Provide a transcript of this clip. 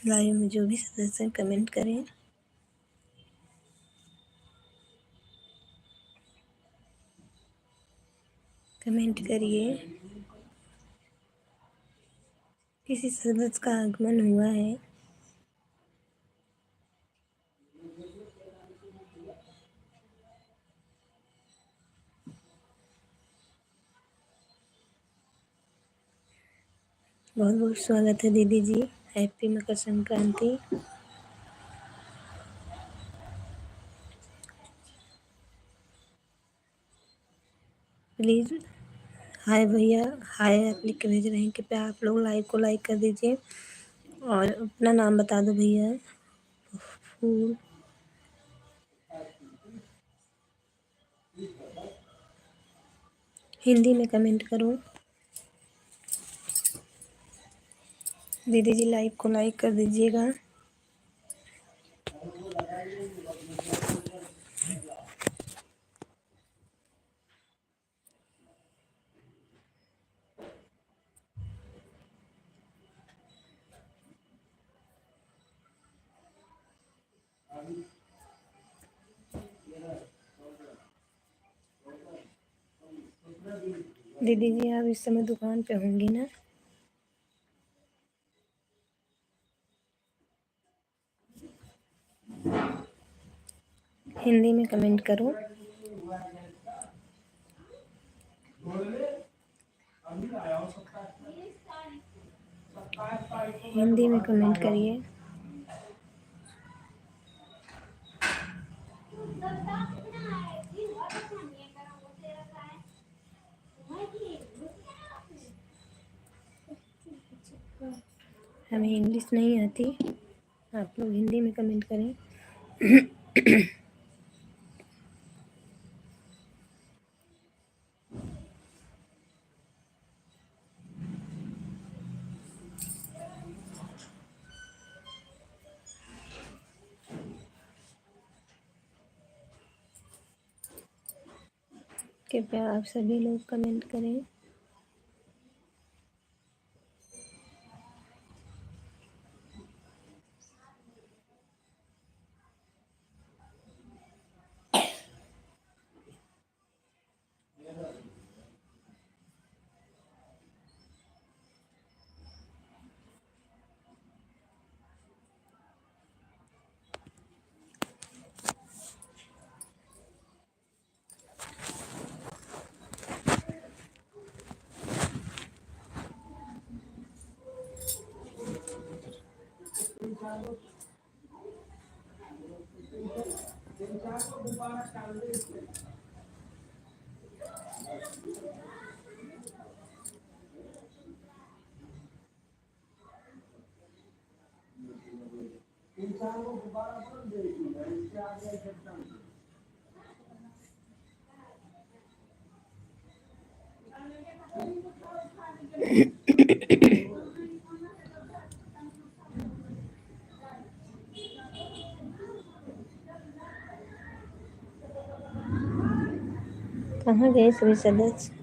Live में जो भी सदस्य कमेंट करें। कमेंट करिए। किसी सदस्य का आगमन हुआ है। बहुत बहुत स्वागत है दीदी जी। Happy Makar Sankranti. Please hi भैया, हाय आप लिख के भेज रहे हैं, कृपया आप लोग लाइव को लाइक कर दीजिए और अपना नाम बता दो भैया। फूल हिंदी में कमेंट करो। दीदी जी लाइव को लाइक कर दीजिएगा। दीदी जी आप इस समय दुकान पे होंगी ना? हिंदी में कमेंट करो। हिंदी में कमेंट करिए। हमें इंग्लिश नहीं आती, आप लोग हिंदी में कमेंट करें। कृपया आप सभी लोग कमेंट करें। कहाँ गए सभी सदस्य?